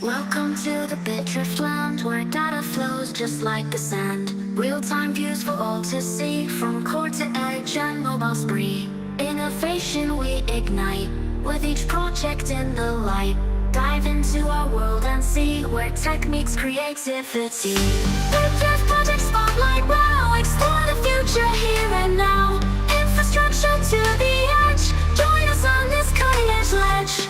Welcome to the Bitdrift land where data flows just like the sand. Real-time views for all to see, from core to edge and mobile spree. Innovation we ignite, with each project in the light. Dive into our world and see where tech meets creativity. Bitdrift Project Spotlight, wow, explore the future here and now. Infrastructure to the edge, join us on this cutting-edge ledge.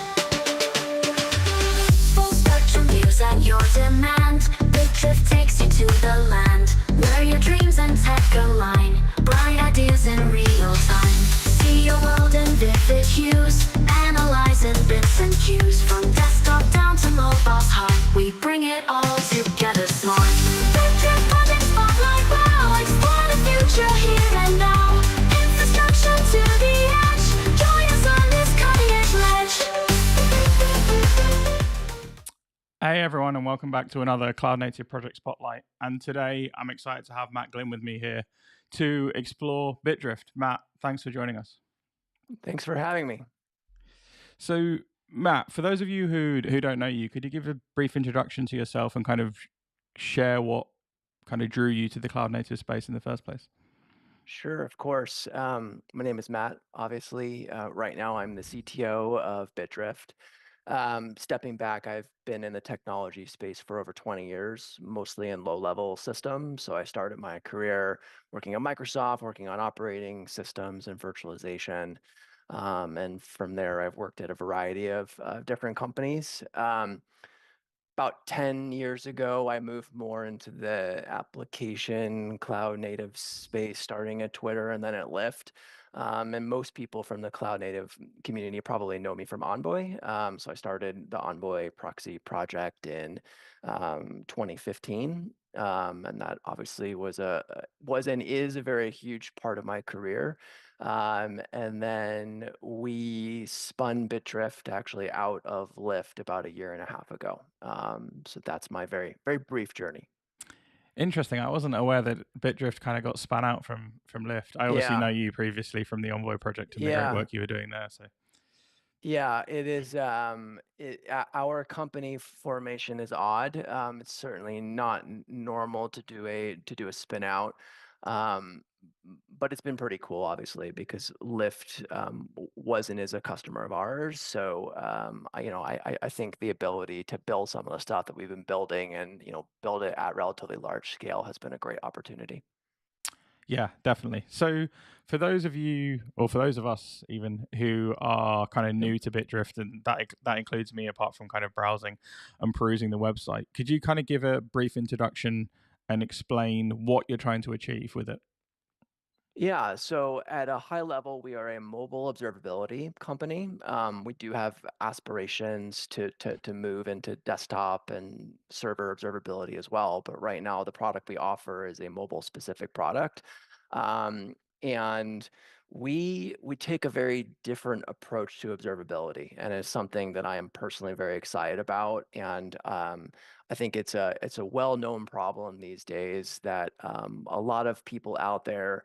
Full spectrum views at your demand. Bitdrift takes you to the land where your dreams and tech align. Bright ideas in real time. See your world in vivid hues. Analyze in bits and cues. From desktop down to mobile's heart, we bring it all together smart. Bitdrift Project Spotlight, wow, explore the future here and now. Infrastructure to the edge, join us on this cutting-edge ledge. Hey everyone, and welcome back to another Cloud Native Project Spotlight. And today I'm excited to have Matt Klein with me here to explore Bitdrift. Matt, thanks for joining us. Thanks for having me. So, Matt, for those of you who don't know you, could you give a brief introduction to yourself and kind of share what kind of drew you to the Cloud Native space in the first place? Sure, of course. My name is Matt. Obviously, right now I'm the CTO of Bitdrift. Stepping back, I've been in the technology space for over 20 years, mostly in low-level systems. So I started my career working at Microsoft, working on operating systems and virtualization. And from there, I've worked at a variety of different companies. About 10 years ago, I moved more into the application cloud native space, starting at Twitter and then at Lyft. And most people from the cloud native community probably know me from Envoy. So I started the Envoy proxy project in 2015. And that obviously was and is a very huge part of my career. And then we spun Bitdrift actually out of Lyft about a year and a half ago. So that's my very, very brief journey. Interesting. I wasn't aware that Bitdrift kind of got spun out from Lyft. I obviously know you previously from the Envoy project and the great work you were doing there. So. Yeah, it is. Our company formation is odd. It's certainly not normal to do a spin out, but it's been pretty cool, obviously, because Lyft was and is a customer of ours. So I think the ability to build some of the stuff that we've been building and build it at relatively large scale has been a great opportunity. Yeah, definitely. So for those of you, or for those of us even, who are kind of new to Bitdrift, and that includes me, apart from kind of browsing and perusing the website, could you kind of give a brief introduction and explain what you're trying to achieve with it? Yeah, so at a high level, we are a mobile observability company. We do have aspirations to move into desktop and server observability as well. But right now, the product we offer is a mobile specific product. And we take a very different approach to observability, and it's something that I am personally very excited about. And I think it's a well-known problem these days that a lot of people out there,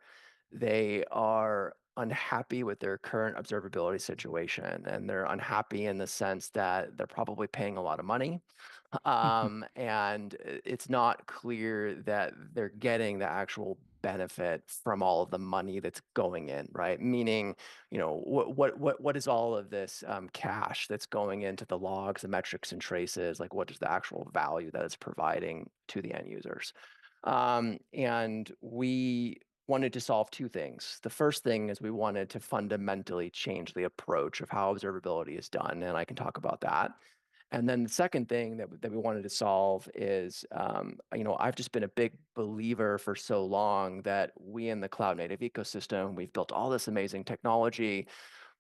they are unhappy with their current observability situation, and they're unhappy in the sense that they're probably paying a lot of money, and it's not clear that they're getting the actual benefit from all of the money that's going in, right? Meaning, what is all of this cash that's going into the logs, the metrics and traces? Like, what is the actual value that it's providing to the end users? And we wanted to solve two things. The first thing is we wanted to fundamentally change the approach of how observability is done, and I can talk about that. And then the second thing that we wanted to solve is, I've just been a big believer for so long that we in the cloud native ecosystem, we've built all this amazing technology,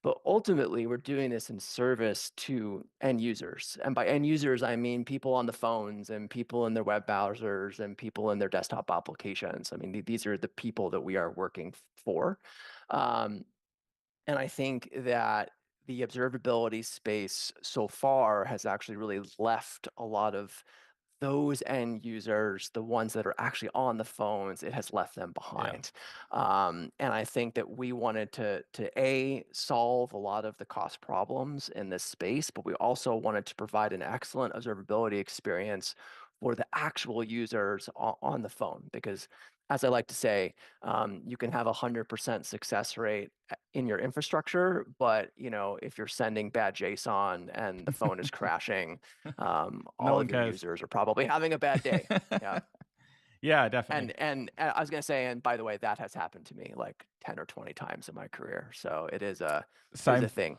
but ultimately we're doing this in service to end users. And by end users, I mean people on the phones and people in their web browsers and people in their desktop applications. I mean, these are the people that we are working for. Um, and I think that the observability space so far has actually really left a lot of those end users, the ones that are actually on the phones, it has left them Yeah. behind. And I think that we wanted to solve a lot of the cost problems in this space, but we also wanted to provide an excellent observability experience for the actual users on the phone. Because as I like to say, you can have 100% success rate in your infrastructure, but if you're sending bad JSON and the phone is crashing, No all one of your cares. users are probably having a bad day. Yeah. Yeah, definitely. And I was gonna say, and by the way, that has happened to me like 10 or 20 times in my career. So it is a Same. thing.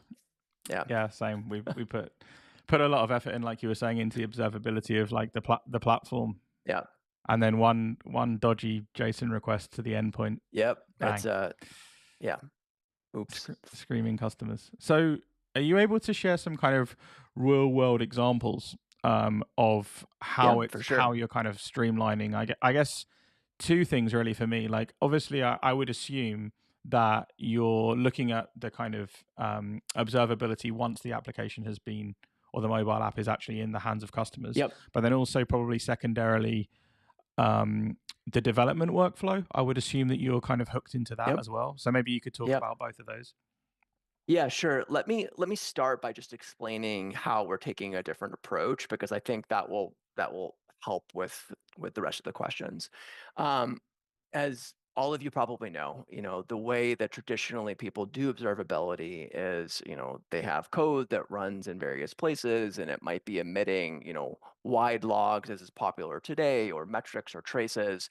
Yeah. Yeah, same. We put a lot of effort in, like you were saying, into the observability of like the platform, Yeah. and then one dodgy JSON request to the endpoint, Yep. bang, Yeah. Oops. screaming customers. So, are you able to share some kind of real world examples of Yeah, how for sure. you're kind of streamlining? I guess two things really for me. Like, obviously, I would assume that you're looking at the kind of observability once the application has been, or the mobile app is actually in the hands of customers. Yep. But then also probably secondarily, the development workflow. I would assume that you're kind of hooked into that Yep. as well. So maybe you could talk Yep. about both of those. Yeah, sure. Let me start by just explaining how we're taking a different approach, because I think that will help with the rest of the questions. Um, as all of you probably know, the way that traditionally people do observability is, they have code that runs in various places, and it might be emitting, wide logs as is popular today, or metrics or traces.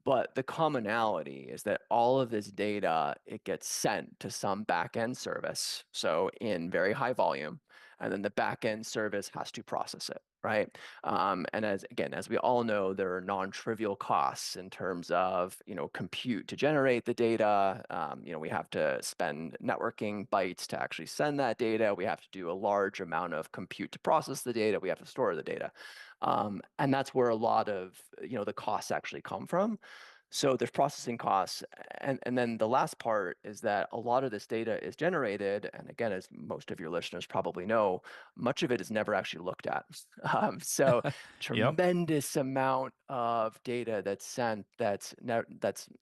But the commonality is that all of this data, it gets sent to some backend service, so in very high volume, and then the backend service has to process it, right? And as we all know, there are non-trivial costs in terms of compute to generate the data. We have to spend networking bytes to actually send that data. We have to do a large amount of compute to process the data. We have to store the data. And that's where a lot of the costs actually come from. So there's processing costs, and then the last part is that a lot of this data is generated, and again, as most of your listeners probably know, much of it is never actually looked at. So Yep. tremendous amount of data that's sent that's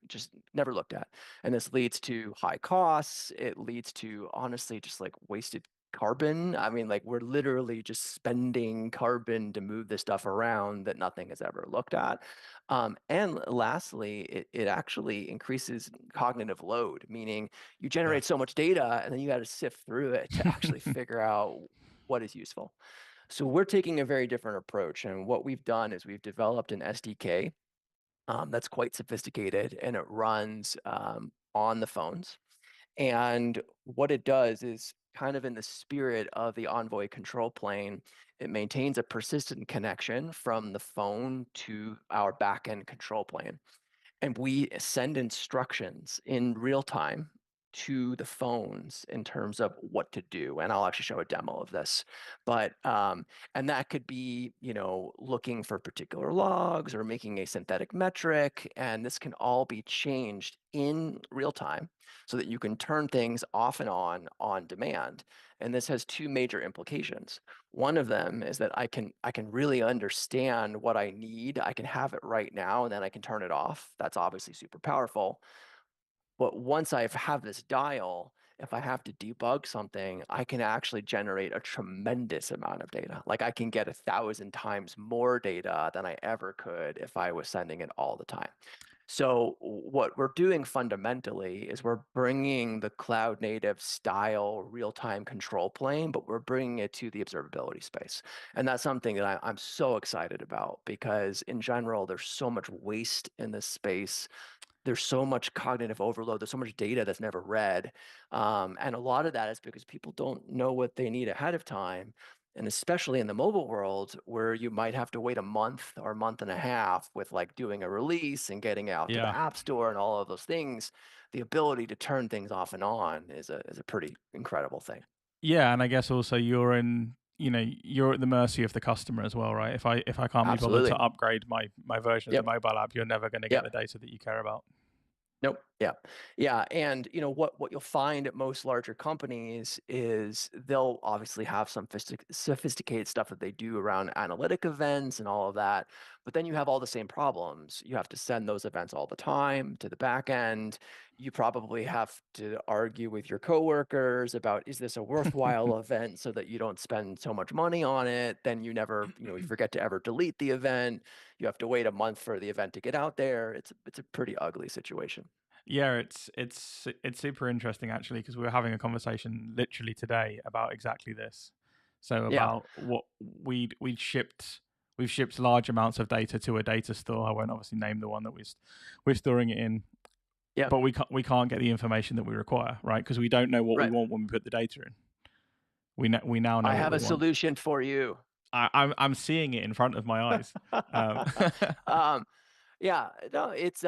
just never looked at, and this leads to high costs. It leads to, honestly, just like wasted carbon. I mean, like, we're literally just spending carbon to move this stuff around that nothing is ever looked at. And lastly, it actually increases cognitive load, meaning you Yeah. generate so much data and then you got to sift through it to actually figure out what is useful. So we're taking a very different approach. And what we've done is we've developed an SDK that's quite sophisticated, and it runs on the phones. And what it does is, kind of in the spirit of the Envoy control plane, it maintains a persistent connection from the phone to our backend control plane. And we send instructions in real time to the phones in terms of what to do. And I'll actually show a demo of this. But and that could be, looking for particular logs or making a synthetic metric. And this can all be changed in real time so that you can turn things off and on demand. And this has two major implications. One of them is that I can really understand what I need. I can have it right now, and then I can turn it off. That's obviously super powerful. But once I have this dial, if I have to debug something, I can actually generate a tremendous amount of data. Like, I can get 1,000 times more data than I ever could if I was sending it all the time. So what we're doing fundamentally is we're bringing the cloud native style real-time control plane, but we're bringing it to the observability space. And that's something that I'm so excited about, because in general, there's so much waste in this space. There's so much cognitive overload. There's so much data that's never read. And a lot of that is because people don't know what they need ahead of time. And especially in the mobile world, where you might have to wait a month or a month and a half with like doing a release and getting out to the Yeah. app store and all of those things, the ability to turn things off and on is a pretty incredible thing. Yeah, and I guess also you're at the mercy of the customer as well, right? If I can't be bothered to Absolutely. upgrade my version of the Yep. mobile app, you're never going to get Yep. the data that you care about. Nope. Yeah. Yeah. And what you'll find at most larger companies is they'll obviously have some sophisticated stuff that they do around analytic events and all of that. But then you have all the same problems. You have to send those events all the time to the back end. You probably have to argue with your coworkers about, is this a worthwhile event, so that you don't spend so much money on it. Then you never, you forget to ever delete the event. You have to wait a month for the event to get out there. It's a pretty ugly situation. Yeah, it's super interesting actually because we were having a conversation literally today about exactly this. So Yeah. about what we've shipped large amounts of data to a data store. I won't obviously name the one that we're storing it in, Yeah. but we can't get the information that we require, right? Because we don't know what we Right. want when we put the data in. We now I know what have we a want. solution for you. I'm seeing it in front of my eyes. Um, um, yeah, no, it's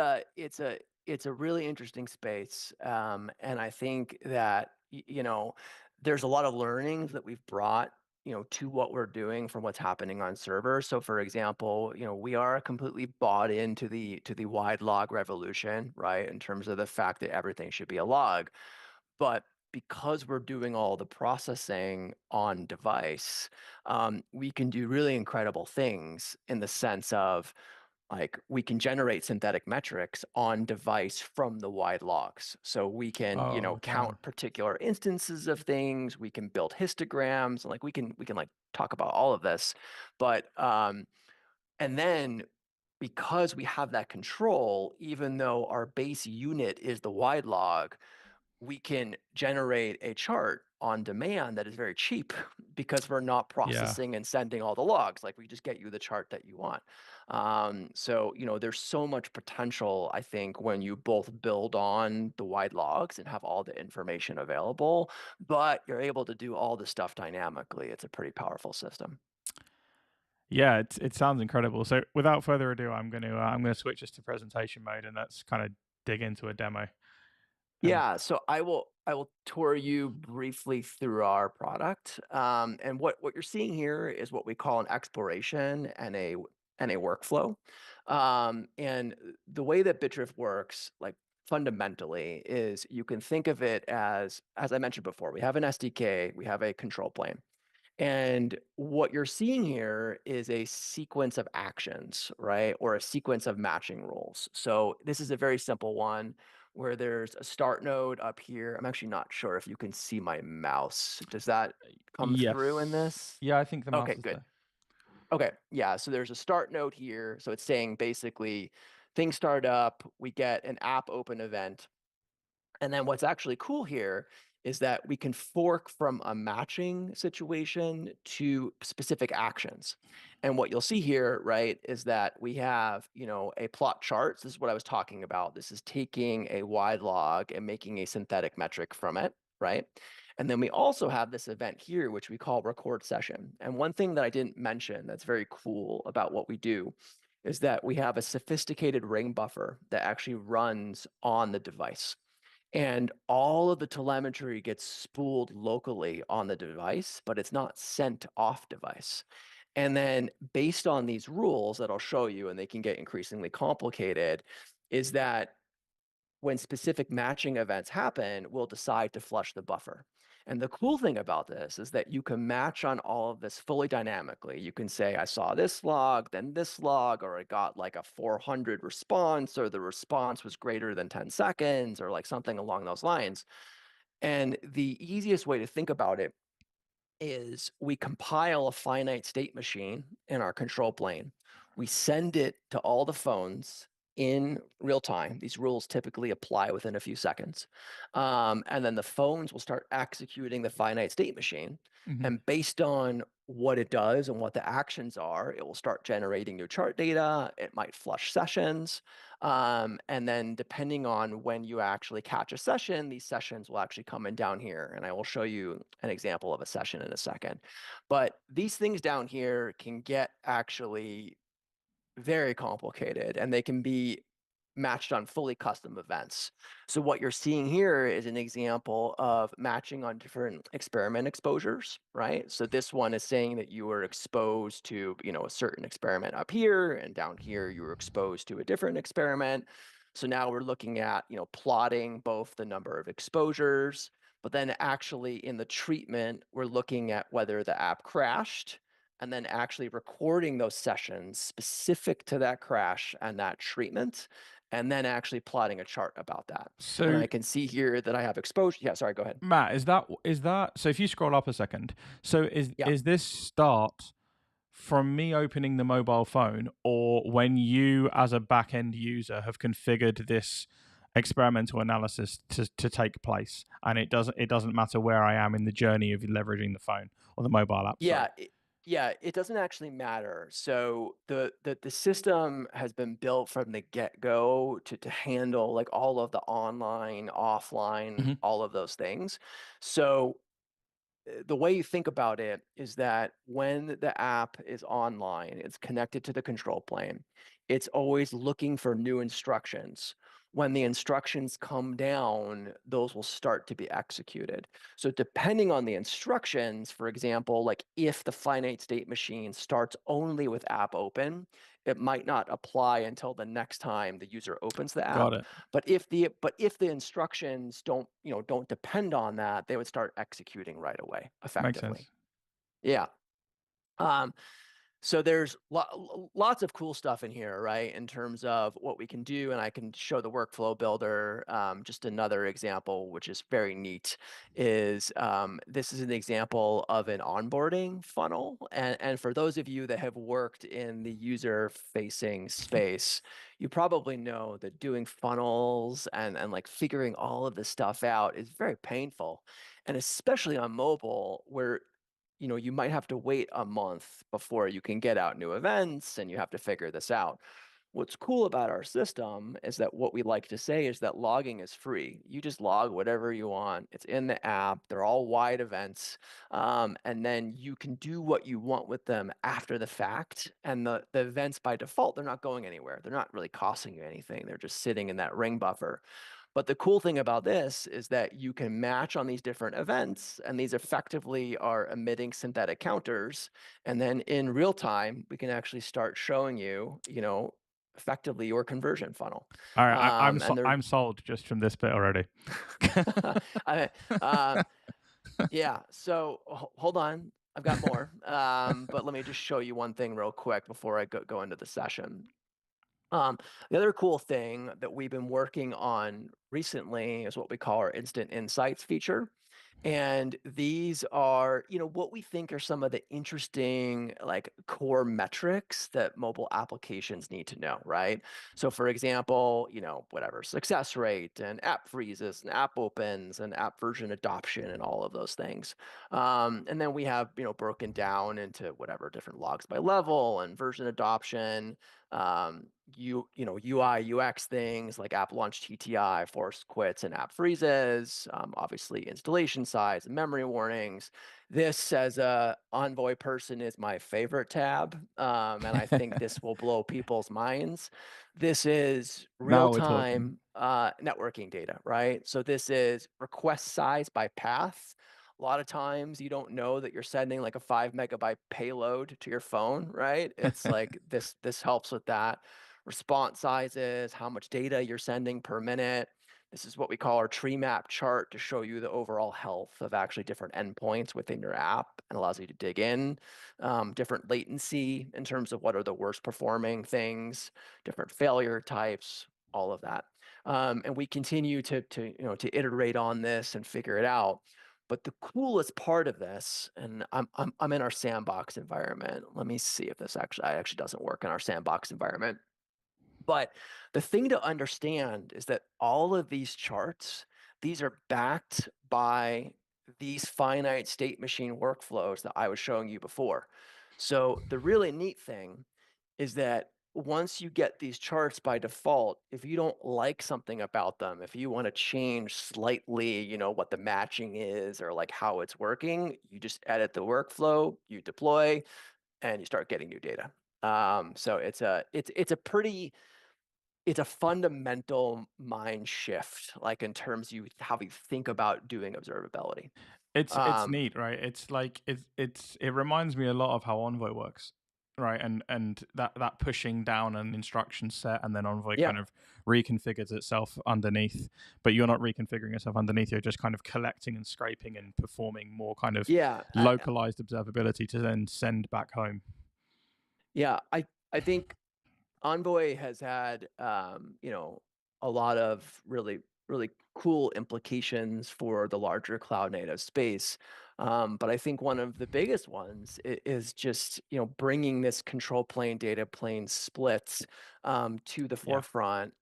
a really interesting space, and I think that there's a lot of learnings that we've brought to what we're doing from what's happening on server. So, for example, we are completely bought into the wide log revolution, right? In terms of the fact that everything should be a log. But because we're doing all the processing on device, we can do really incredible things in the sense of, like, we can generate synthetic metrics on device from the wide logs. So we can, oh count damn. particular instances of things. We can build histograms. Like we can like talk about all of this, but and then because we have that control, even though our base unit is the wide log, we can generate a chart on demand that is very cheap because we're not Yeah. processing and sending all the logs. Like, we just get you the chart that you want. So there's so much potential, I think, when you both build on the wide logs and have all the information available, but you're able to do all the stuff dynamically. It's a pretty powerful system. Yeah, it sounds incredible. So without further ado, I'm gonna switch us to presentation mode, and let's kind of dig into a demo. Um, Yeah, so I will tour you briefly through our product. And what you're seeing here is what we call an exploration and a workflow. And the way that Bitdrift works, like, fundamentally, is you can think of it as I mentioned before, we have an SDK, we have a control plane. And what you're seeing here is a sequence of actions, right? Or a sequence of matching rules. So this is a very simple one where there's a start node up here. I'm actually not sure if you can see my mouse. Does that come through in yes. this? Yeah, I think the Okay, mouse is good. there. Okay, yeah. So there's a start node here. So it's saying basically things start up, we get an app open event, and then what's actually cool here is that we can fork from a matching situation to specific actions. And what you'll see here, right, is that we have, a plot chart. So this is what I was talking about. This is taking a wide log and making a synthetic metric from it, right? And then we also have this event here, which we call record session. And one thing that I didn't mention that's very cool about what we do is that we have a sophisticated ring buffer that actually runs on the device. And all of the telemetry gets spooled locally on the device, but it's not sent off device. And then, based on these rules that I'll show you, and they can get increasingly complicated, is that when specific matching events happen, we'll decide to flush the buffer. And the cool thing about this is that you can match on all of this fully dynamically. You can say, I saw this log, then this log, or I got like a 400 response, or the response was greater than 10 seconds, or like something along those lines. And the easiest way to think about it is we compile a finite state machine in our control plane. We send it to all the phones in real time. These rules typically apply within a few seconds. And then the phones will start executing the finite state machine. Hmm. And based on what it does and what the actions are, it will start generating new chart data. It might flush sessions. And then, depending on when you actually catch a session, these sessions will actually come in down here. And I will show you an example of a session in a second. But these things down here can get actually very complicated, and they can be matched on fully custom events. So what you're seeing here is an example of matching on different experiment exposures, right? So this one is saying that you were exposed to, a certain experiment up here, and down here you were exposed to a different experiment. So now we're looking at, plotting both the number of exposures, but then actually in the treatment, we're looking at whether the app crashed and then actually recording those sessions specific to that crash and that treatment, and then actually plotting a chart about that. And So I can see here that I have exposure. Yeah, sorry, go ahead. Matt, is that so? If you scroll up a second, so Yeah. is this start from me opening the mobile phone, or when you as a back end user have configured this experimental analysis to take place, and it doesn't matter where I am in the journey of leveraging the phone or the mobile app? Yeah, Sorry. it doesn't actually matter. So the system has been built from the get-go to handle like all of the online, offline, Hmm. all of those things. So the way you think about it is that when the app is online, it's connected to the control plane. It's always looking for new instructions. When the instructions come down, those will start to be executed. So depending on the instructions, for example, like if the finite state machine starts only with app open, it might not apply until the next time the user opens the Got app. it. But if the instructions don't depend on that, they would start executing right away, Makes effectively. sense. Yeah. Um, so there's lots of cool stuff in here, right? In terms of what we can do, and I can show the workflow builder. Just another example, which is very neat, is this is an example of an onboarding funnel. And for those of you that have worked in the user-facing space, you probably know that doing funnels and like figuring all of this stuff out is very painful, and especially on mobile, where you might have to wait a month before you can get out new events and you have to figure this out. What's cool about our system is that what we like to say is that logging is free. You just log whatever you want. It's in the app. They're all wide events. And then you can do what you want with them after the fact. And the events by default, they're not going anywhere. They're not really costing you anything. They're just sitting in that ring buffer. But the cool thing about this is that you can match on these different events, and these effectively are emitting synthetic counters. And then in real time, we can actually start showing you, effectively your conversion funnel. All right, And they're, I'm sold just from this bit already. I, um, yeah. So hold on, I've got more. But let me just show you one thing real quick before I go into the session. Um, the other cool thing that we've been working on recently is what we call our Instant Insights feature. And these are, what we think are some of the interesting, like core metrics that mobile applications need to know, right? So, for example, whatever success rate and app freezes and app opens and app version adoption and all of those things. And then we have, broken down into whatever different logs by level and version adoption, UI UX things like app launch TTI, forced quits, and app freezes. Obviously, installation size and memory warnings. This, as a Envoy person, is my favorite tab, and I think this will blow people's minds. This is real Now we're talking. time networking data, right? So this is request size by path. A lot of times you don't know that you're sending like a 5 MB payload to your phone, right? It's like this helps with that. Response sizes, how much data you're sending per minute. This is what we call our tree map chart to show you the overall health of actually different endpoints within your app and allows you to dig in. Different latency in terms of what are the worst performing things, different failure types, all of that. And we continue to iterate on this and figure it out. But the coolest part of this, and I'm in our sandbox environment. Let me see if this actually doesn't work in our sandbox environment. But the thing to understand is that all of these charts, these are backed by these finite state machine workflows that I was showing you before. So the really neat thing is that once you get these charts by default, if you don't like something about them, if you want to change slightly, what the matching is or like how it's working, you just edit the workflow, you deploy, and you start getting new data. So it's a fundamental mind shift, like in terms you how you think about doing observability. It's Um, neat, right? It reminds me a lot of how Envoy works, Right, and that pushing down an instruction set, and then Envoy Yeah. kind of reconfigures itself underneath, but you're not reconfiguring yourself underneath. You're just kind of collecting and scraping and performing more kind of Yeah. localized observability to then send back home. Yeah. I think Envoy has had, a lot of really cool implications for the larger cloud native space. But I think one of the biggest ones is just, bringing this control plane data plane splits to the Yeah. forefront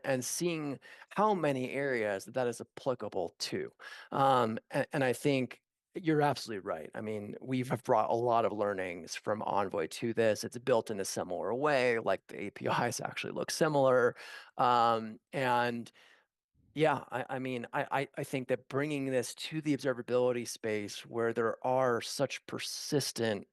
and seeing how many areas that is applicable to. And I think you're absolutely right. I mean, have brought a lot of learnings from Envoy to this. It's built in a similar way, like the APIs actually look similar. And yeah, I mean, I think that bringing this to the observability space where there are such persistent,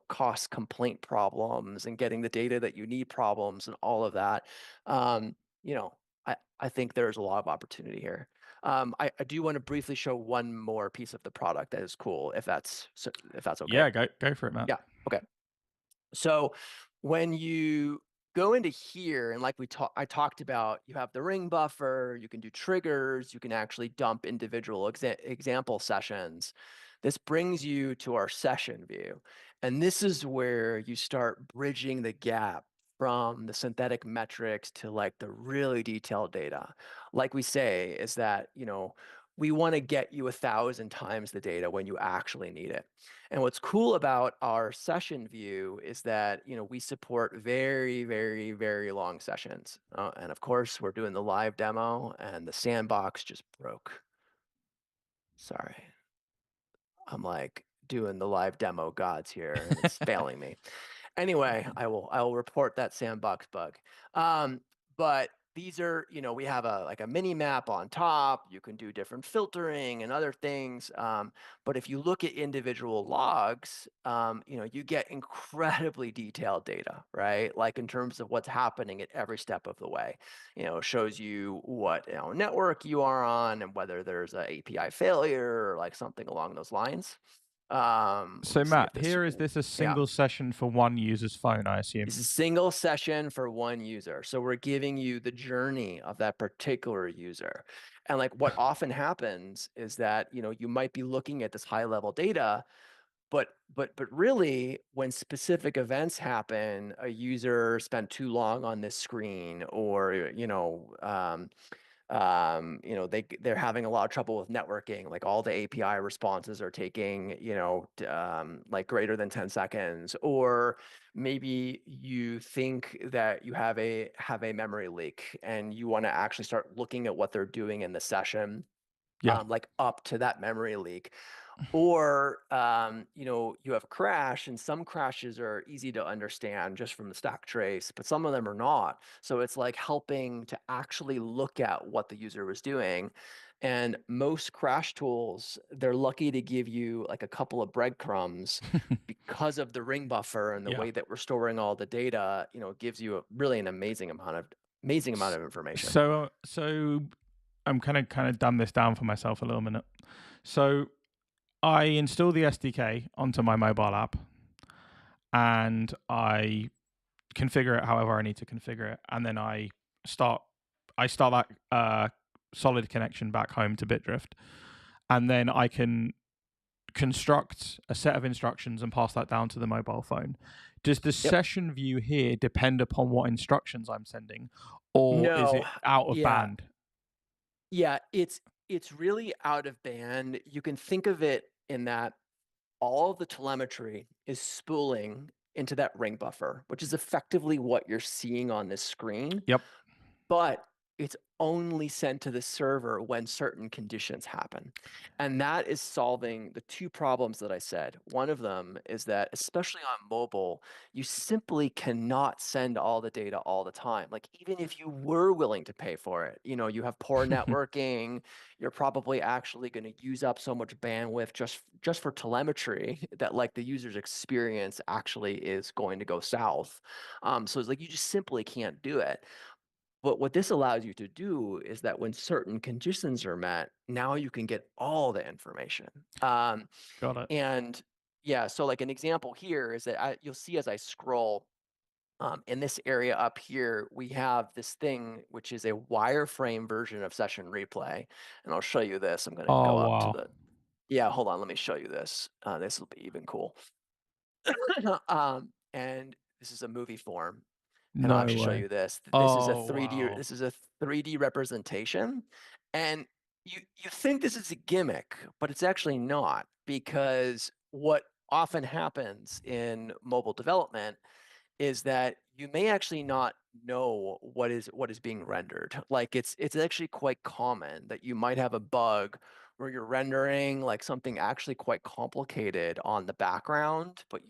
cost complaint problems and getting the data that you need problems and all of that, um, you know, I think there's a lot of opportunity here. I do want to briefly show one more piece of the product that is cool, if that's okay. Yeah, go for it, Matt. Yeah. Okay. So when you go into here, and like I talked about, you have the ring buffer, you can do triggers, you can actually dump individual example sessions. This brings you to our session view. And this is where you start bridging the gap from the synthetic metrics to like the really detailed data. Like we say, is that, we want to get you 1,000 times the data when you actually need it. And what's cool about our session view is that, we support very, very, very long sessions. And of course, we're doing the live demo and the sandbox just broke. Sorry. I'm like doing the live demo gods here and it's failing me. Anyway, I will report that sandbox bug. But these are, we have a mini map on top. You can do different filtering and other things. But if you look at individual logs, you get incredibly detailed data, right? Like in terms of what's happening at every step of the way. It shows you what network you are on and whether there's a API failure or like something along those lines. Let So me see if Matt, this, here is this a yeah. single session for one user's phone, I assume. It's a single session for one user. So we're giving you the journey of that particular user. And like what often happens is that, you might be looking at this high level data, but really when specific events happen, a user spent too long on this screen or, they're having a lot of trouble with networking. Like all the API responses are taking, like greater than 10 seconds, or maybe you think that you have a memory leak and you want to actually start looking at what they're doing in the session, Yeah. like up to that memory leak. Or, you have a crash, and some crashes are easy to understand just from the stack trace, but some of them are not. So it's like helping to actually look at what the user was doing. And most crash tools, they're lucky to give you like a couple of breadcrumbs because of the ring buffer and the Yeah. way that we're storing all the data, it gives you really an amazing amount of information. So I'm kind of dumb this down for myself a little minute. So I install the SDK onto my mobile app and I configure it however I need to configure it, and then I start that solid connection back home to Bitdrift, and then I can construct a set of instructions and pass that down to the mobile phone. Does the Yep. session view here depend upon what instructions I'm sending, or is No. it out of Yeah. band? Yeah, it's really out of band. You can think of it in that all of the telemetry is spooling into that ring buffer, which is effectively what you're seeing on this screen, Yep. but it's only sent to the server when certain conditions happen. And that is solving the two problems that I said. One of them is that, especially on mobile, you simply cannot send all the data all the time. Like, even if you were willing to pay for it, you have poor networking, you're probably actually going to use up so much bandwidth just for telemetry that like the user's experience actually is going to go south. So it's like you just simply can't do it. But what this allows you to do is that when certain conditions are met, now you can get all the information. Got it. And yeah, so like an example here is that you'll see as I scroll, in this area up here, we have this thing which is a wireframe version of session replay, and I'll show you this. I'm going to Oh go up to wow. the, yeah, hold on, let me show you this. This will be even cool. And this is a movie form, and I'll No actually show way. you this. This is a Oh 3D. wow. This is a 3D representation, and you think this is a gimmick, but it's actually not, because what often happens in mobile development is that you may actually not know what is being rendered. Like it's actually quite common that you might have a bug where you're rendering like something actually quite complicated on the background, but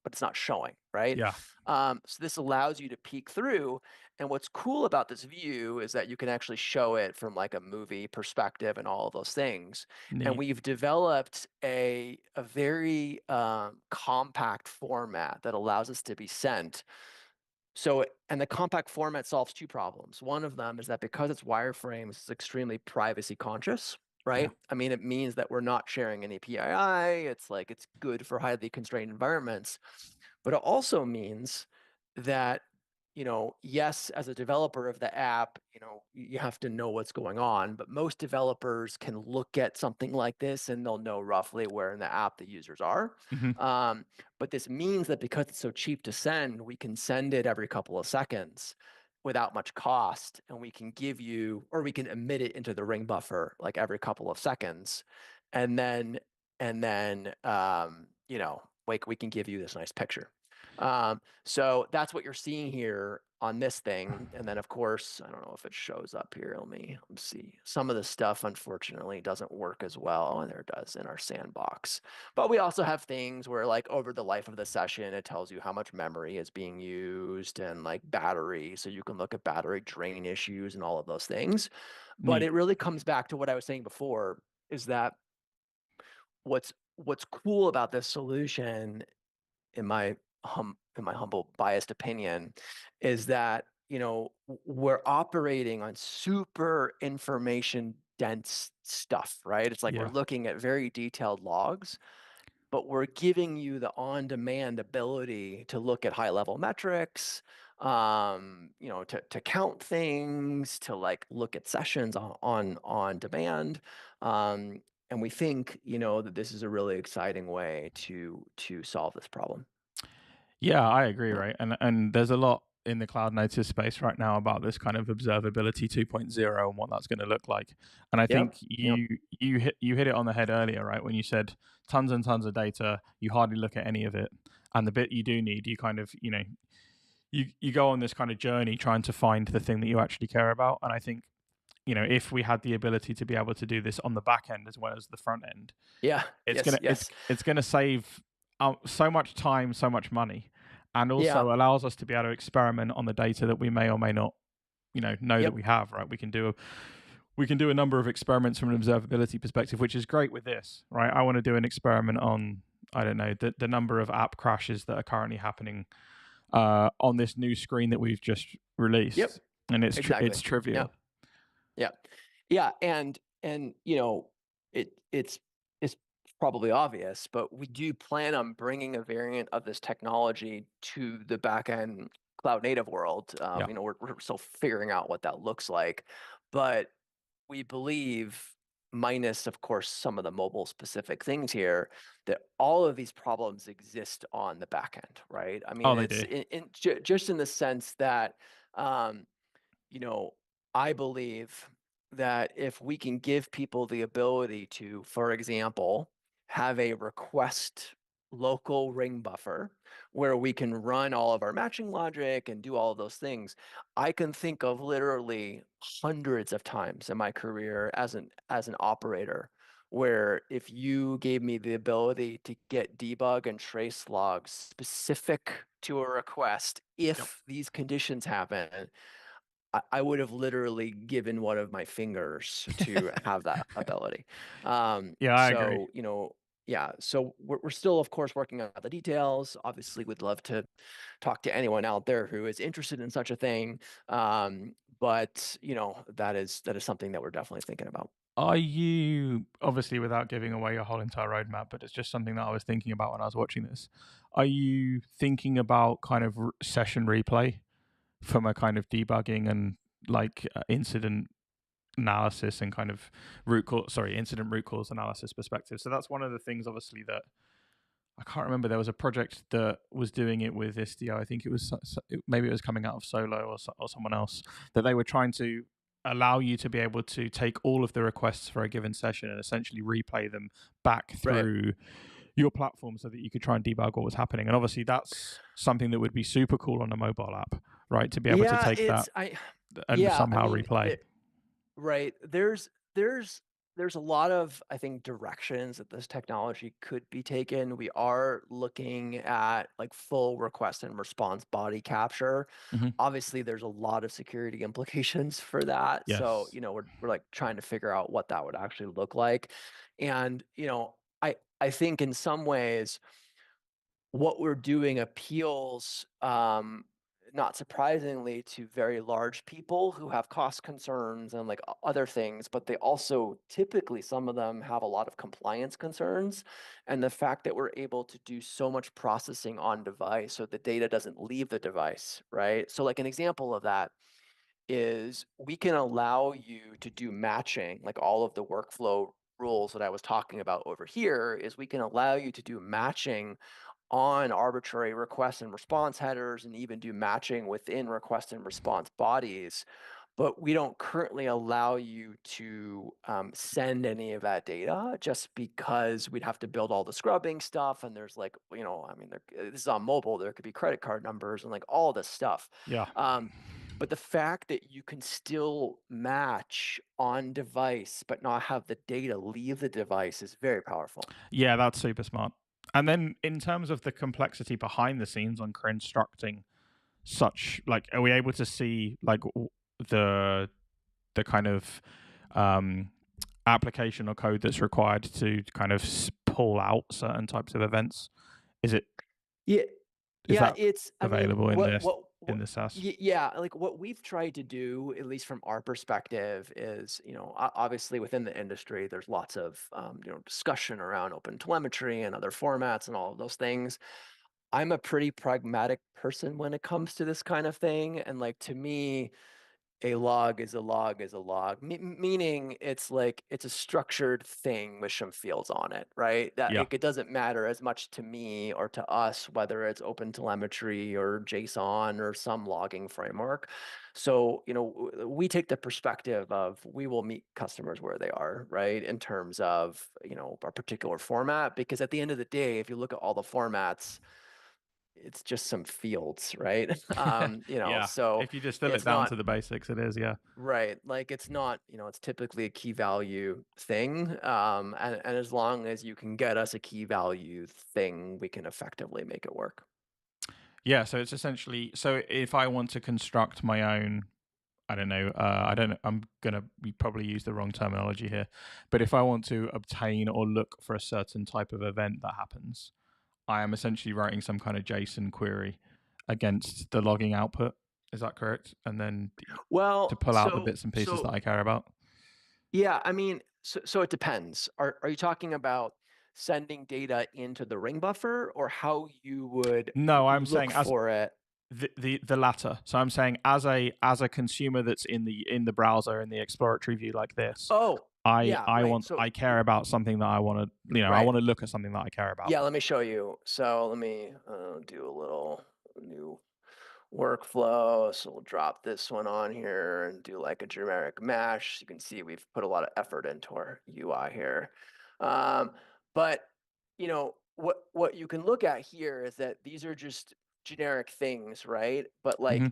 it's not showing, right? Yeah. So this allows you to peek through. And what's cool about this view is that you can actually show it from like a movie perspective and all of those things. And Neat. we've developed a very compact format that allows us to be sent. So, and the compact format solves two problems. One of them is that because it's wireframes, it's extremely privacy conscious, Yeah. right? I mean, it means that we're not sharing any PII. It's like it's good for highly constrained environments, but it also means that, yes, as a developer of the app, you have to know what's going on, but most developers can look at something like this and they'll know roughly where in the app the users are. Hmm. Um, but this means that because it's so cheap to send, we can send it every couple of seconds without much cost, and we can give you, or we can emit it into the ring buffer like every couple of seconds, and then like we can give you this nice picture. So that's what you're seeing here on this thing. And then of course, I don't know if it shows up here. Let's see. Some of the stuff unfortunately doesn't work as well, and there does in our sandbox. But we also have things where like over the life of the session, it tells you how much memory is being used and like battery. So you can look at battery drain issues and all of those things. But Neat. it really comes back to what I was saying before, is that what's cool about this solution, in my humble biased opinion, is that we're operating on super information dense stuff, right? It's like we're Yeah. looking at very detailed logs, but we're giving you the on-demand ability to look at high-level metrics, to count things, to like look at sessions on demand. Um, and we think, that this is a really exciting way to solve this problem. Yeah, I agree, Yeah. right? And there's a lot in the cloud native space right now about this kind of observability 2.0 and what that's going to look like. And I think Yep. Yep. you hit it on the head earlier, right? When you said tons and tons of data, you hardly look at any of it. And the bit you do need, you kind of, you go on this kind of journey trying to find the thing that you actually care about. And I think, if we had the ability to be able to do this on the back end as well as the front end, Yeah. it's Yes. gonna it's Yes. it's gonna save so much time, so much money, and Yeah. also allows us to be able to experiment on the data that we may or may not, know that Yep. we have. Right, we can do a number of experiments from an observability perspective, which is great with this. Right, I want to do an experiment on, I don't know, the number of app crashes that are currently happening on this new screen that we've just Yep. released, and it's Exactly. Yeah. trivial. Yeah. Yeah. And it's probably obvious, but we do plan on bringing a variant of this technology to the backend cloud native world. Yeah. We're still figuring out what that looks like, but we believe, minus of course some of the mobile specific things here, that all of these problems exist on the back end, right? I mean, Oh, they it's do. just in the sense that, um, you know, I believe that if we can give people the ability to, for example, have a request local ring buffer where we can run all of our matching logic and do all of those things, I can think of literally hundreds of times in my career as an operator where if you gave me the ability to get debug and trace logs specific to a request, Yep. if these conditions happen, I would have literally given one of my fingers to have that ability. Yeah, I agree. So, yeah, so we're still, of course, working out the details. Obviously, we'd love to talk to anyone out there who is interested in such a thing. But that is something that we're definitely thinking about. Are you, obviously without giving away your whole entire roadmap, but it's just something that I was thinking about when I was watching this. Are you thinking about kind of session replay from a kind of debugging and like incident analysis and kind of incident root cause analysis perspective? So that's one of the things, obviously, that I can't remember. There was a project that was doing it with Istio. I think it was maybe it was coming out of Solo or someone else, that they were trying to allow you to be able to take all of the requests for a given session and essentially replay them back Right. through your platform so that you could try and debug what was happening. And obviously that's something that would be super cool on a mobile app, right? To be able to Yeah, take that and yeah, I somehow mean, replay. right. There's a lot of, I think, directions that this technology could be taken. We are looking at like full request and response body capture. Hmm. Obviously, there's a lot of security implications for that. So, Yes. we're like trying to figure out what that would actually look like. And, I think in some ways what we're doing appeals, not surprisingly, to very large people who have cost concerns and like other things, but they also typically, some of them have a lot of compliance concerns. And the fact that we're able to do so much processing on device so the data doesn't leave the device, right? So, like an example of that is we can allow you to do matching, like all of the workflow rules that I was talking about over here, is we can allow you to do matching on arbitrary request and response headers and even do matching within request and response bodies. But we don't currently allow you to send any of that data just because we'd have to build all the scrubbing stuff. And there's like, I mean, this is on mobile, there could be credit card numbers and like all this stuff. Yeah. Um, but the fact that you can still match on device but not have the data leave the device is very powerful. Yeah, that's super smart. And then in terms of the complexity behind the scenes on constructing such, like, are we able to see like the the kind of um application or code that's required to kind of pull out certain types of events? Is it Yeah, is yeah, that it's I mean, available in this what SaaS? yeah, like what we've tried to do, at least from our perspective, is, obviously within the industry, there's lots of discussion around open telemetry and other formats and all of those things. I'm a pretty pragmatic person when it comes to this kind of thing, and like to me, a log is a log is a log, meaning it's like it's a structured thing with some fields on it, right? That Yeah. it doesn't matter as much to me or to us whether it's open telemetry or JSON or some logging framework. So, we take the perspective of we will meet customers where they are, right? In terms of, a particular format, because at the end of the day, if you look at all the formats, it's just some fields, right? Yeah. So If you distill it it's down not to the basics, it is, yeah. right. Like it's not, it's typically a key value thing. And as long as you can get us a key value thing, we can effectively make it work. Yeah, so it's essentially, so if I want to construct my own, I don't know, I don't know, I'm gonna probably use the wrong terminology here, but if I want to obtain or look for a certain type of event that happens, I am essentially writing some kind of JSON query against the logging output. Is that correct? And then to Well, pull out the so bits and pieces that so I care about. yeah, I mean, so it depends. Are you talking about sending data into the ring buffer or how you would No, I'm look saying as for it? the latter. So I'm saying as a consumer that's in the browser in the exploratory view like this, Oh, yeah, right. So I care about something that I want to, I right. want to look at something that I care about. Yeah, let me show you. So let me do a little new workflow. So we'll drop this one on here and do like a generic mesh. You can see we've put a lot of effort into our UI here. Um, but what you can look at here is that these are just generic things, right? But Hmm. like,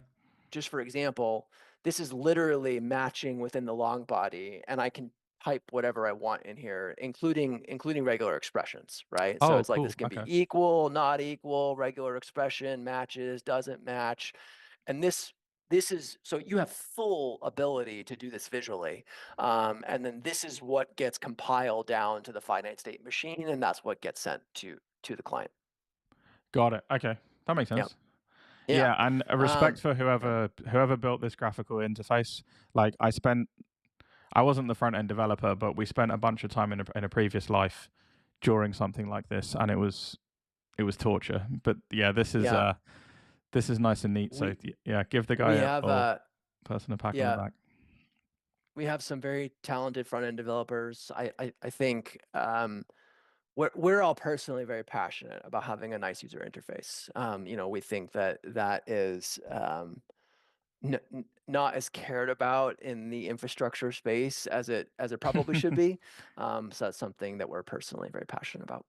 just for example, this is literally matching within the long body, and I can type whatever I want in here, including regular expressions, right? So Oh, it's like cool. this can be Okay. equal, not equal, regular expression, matches, doesn't match. And this is so you have full ability to do this visually. And then this is what gets compiled down to the finite state machine, and that's what gets sent to the client. Got it. Okay, that makes Yep. sense. Yeah. Yeah, and a Um, respect for yeah. whoever built this graphical interface. Like I spent I wasn't the front end developer, but we spent a bunch of time in a previous life during something like this, and it was torture. But yeah, Yeah, this is nice and neat. So we yeah, give the we guy have or person a pat on the yeah, back. we have some very talented front end developers. I think we're all personally very passionate about having a nice user interface. We think that that is not as cared about in the infrastructure space as it probably should be. So that's something that we're personally very passionate about.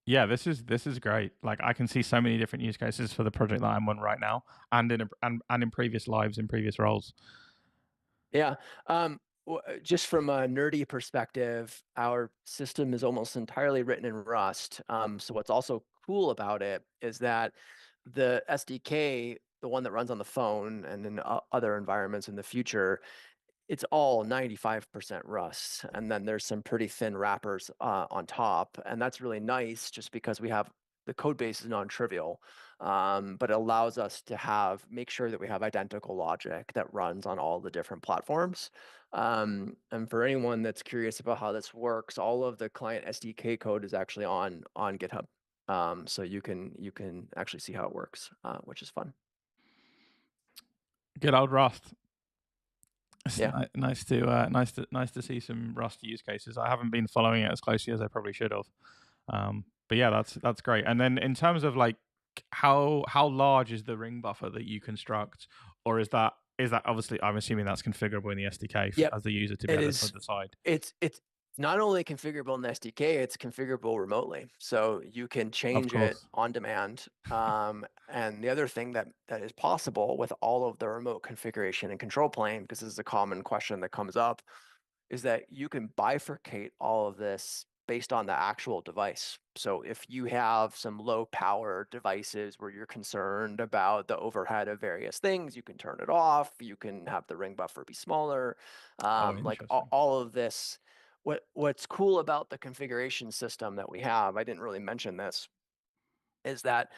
Yeah, this is great. Like I can see so many different use cases for the project that I'm on right now, and and in previous lives, in previous roles. Yeah. Just from a nerdy perspective, our system is almost entirely written in Rust. So what's also cool about it is that the SDK, the one that runs on the phone and in other environments in the future, it's all 95% Rust. And then there's some pretty thin wrappers on top. And that's really nice just because we have the code base is non-trivial, but it allows us to make sure that we have identical logic that runs on all the different platforms. And for anyone that's curious about how this works, all of the client SDK code is actually on GitHub. So you can actually see how it works, which is fun. Good old Rust. It's Yeah. nice to see some Rust use cases. I haven't been following it as closely as I probably should have. But yeah, that's great. And then in terms of like how large is the ring buffer that you construct, or is that obviously I'm assuming that's configurable in the SDK Yep. as the user to be It able to is. decide. It's not only configurable in the SDK, it's configurable remotely. So you can Of change it course. on demand. And the other thing that is possible with all of the remote configuration and control plane, because this is a common question that comes up, is that you can bifurcate all of this based on the actual device. So if you have some low power devices where you're concerned about the overhead of various things, you can turn it off. You can have the ring buffer be smaller. Oh, Like interesting. all of this. What's cool about the configuration system that we have, I didn't really mention this, is that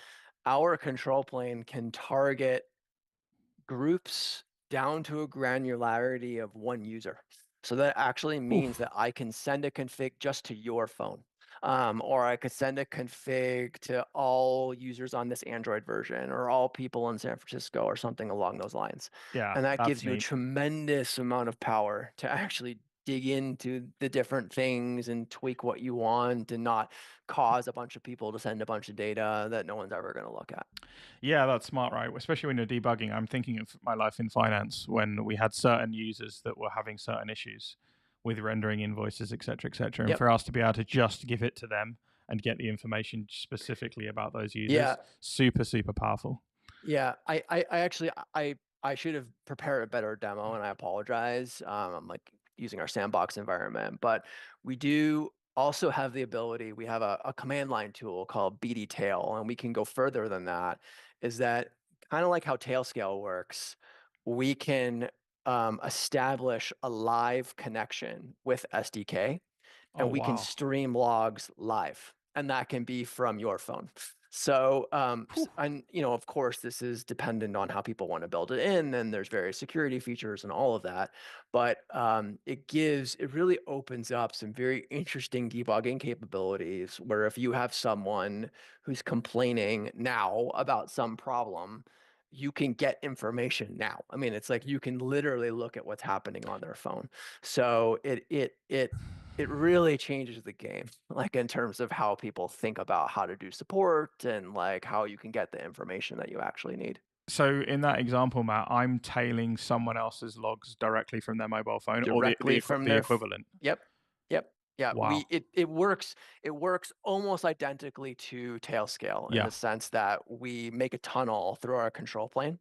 our control plane can target groups down to a granularity of one user. So that actually means Oof. that I can send a config just to your phone. Or I could send a config to all users on this Android version or all people in San Francisco or something along those lines. Yeah, And that that's gives you a neat. tremendous amount of power to actually dig into the different things and tweak what you want and not cause a bunch of people to send a bunch of data that no one's ever going to look at. Yeah, that's smart, right? Especially when you're debugging. I'm thinking of my life in finance when we had certain users that were having certain issues with rendering invoices, et cetera. And Yep. for us to be able to just give it to them and get the information specifically about those users, Yeah. super powerful. Yeah, I actually I should have prepared a better demo, and I apologize. I'm like using our sandbox environment, but we do also have the ability. We have a command line tool called BDTail, and we can go further than that. Is that kind of like how Tailscale works? We can establish a live connection with SDK Oh, and we can wow. stream logs live, and that can be from your phone. So, Phew. and of course, this is dependent on how people want to build it in, and there's various security features and all of that. But it really opens up some very interesting debugging capabilities. Where if you have someone who's complaining now about some problem, you can get information now. I mean, it's like you can literally look at what's happening on their phone. So it really changes the game, like in terms of how people think about how to do support and like how you can get the information that you actually need So in that example, Matt, I'm tailing someone else's logs directly from their mobile phone or directly from the their. equivalent. Yep, yep, yeah. Wow. It works almost identically to Tailscale in Yeah, the sense that we make a tunnel through our control plane,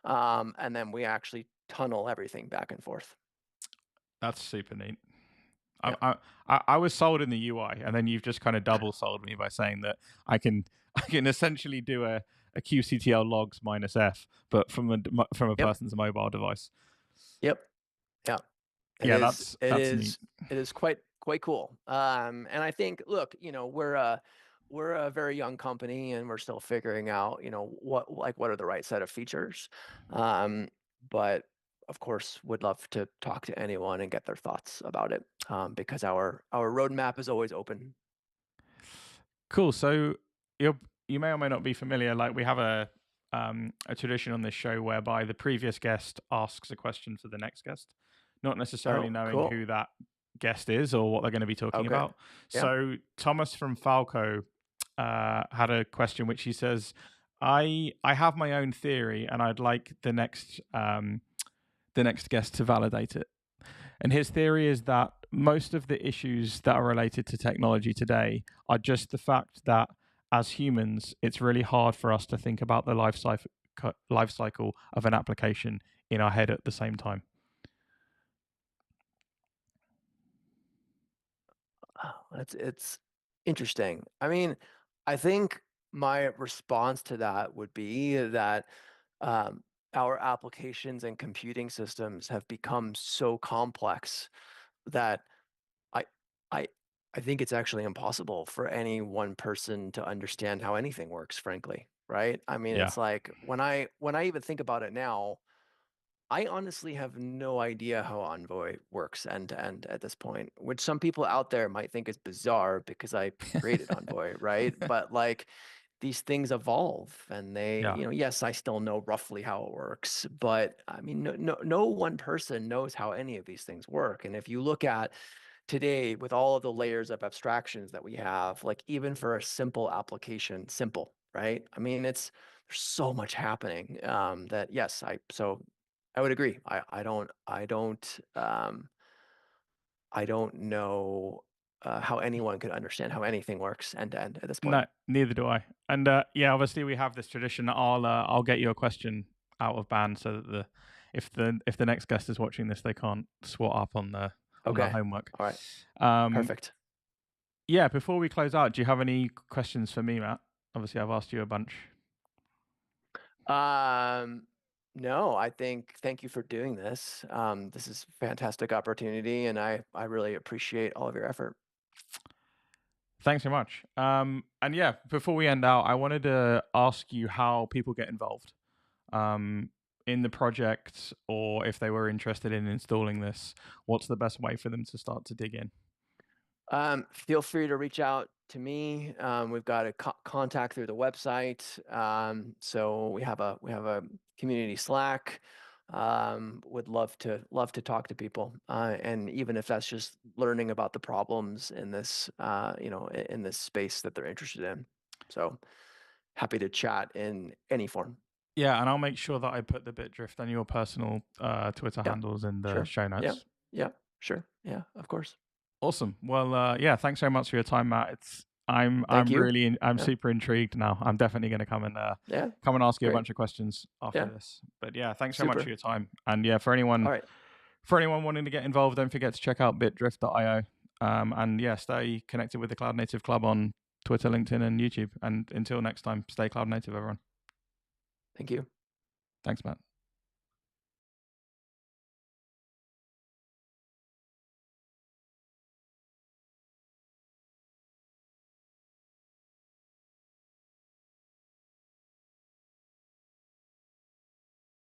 and then we actually tunnel everything back and forth. that's super neat. Yeah. I was sold in the UI, and then you've just kind of double sold me by saying that I can I can essentially do a QCTL logs minus F, but from a Yep. person's mobile device. Yep. Yeah. It Yeah, is it that's neat. is it is quite cool. And I think, look, we're a very young company and we're still figuring out, what are the right set of features. Um, but of course, would love to talk to anyone and get their thoughts about it, because our roadmap is always open. Cool. So you may or may not be familiar. Like we have a tradition on this show whereby the previous guest asks a question for the next guest, not necessarily Oh, knowing cool. who that guest is or what they're going to be talking Okay. about. Yeah. So Thomas from Falco had a question which he says, I have my own theory and I'd like the next guest to validate it. And his theory is that most of the issues that are related to technology today are just the fact that as humans, it's really hard for us to think about the life cycle of an application in our head at the same time. Oh, it's interesting. I mean, I think my response to that would be that um, our applications and computing systems have become so complex that I I I think it's actually impossible for any one person to understand how anything works, frankly, right? I mean, Yeah. it's like when I even think about it now, I honestly have no idea how Envoy works end to end at this point, which some people out there might think is bizarre because I created Envoy, right? But like these things evolve and they, Yeah. yes, I still know roughly how it works, but I mean, no one person knows how any of these things work. And if you look at today with all of the layers of abstractions that we have, like even for a simple application, simple, right? I mean, there's so much happening that yes, I would agree. I don't know how anyone could understand how anything works end to end at this point. No, neither do I. And yeah, obviously we have this tradition. I'll get you a question out of band so that if the next guest is watching this, they can't swat up on their Okay. homework. All right. Um, Perfect. yeah. Before we close out, do you have any questions for me, Matt? Obviously, I've asked you a bunch. Um, no, I think thank you for doing this. This is a fantastic opportunity, and I really appreciate all of your effort. Thanks so much. And yeah, before we end out, I wanted to ask you how people get involved um, in the project, or if they were interested in installing this, what's the best way for them to start to dig in? Feel free to reach out to me. We've got a contact through the website. So we have a community Slack. Would love to talk to people. And even if that's just learning about the problems in this in this space that they're interested in. So happy to chat in any form. Yeah, and I'll make sure that I put the Bitdrift and your personal Twitter Yeah, handles in the sure. show Yeah, notes. yeah, sure. Yeah, of course. Awesome. Well, yeah, thanks so much for your time, Matt. Thank you. I'm Yeah, super intrigued now. I'm definitely going to yeah, come and ask you a great. bunch of questions after Yeah, this. But yeah, thanks so much for super. your time. And yeah, All right. for anyone wanting to get involved, don't forget to check out bitdrift.io. And yeah, stay connected with the Cloud Native Club on Twitter, LinkedIn, and YouTube. And until next time, stay cloud native, everyone. Thank you. Thanks, Matt.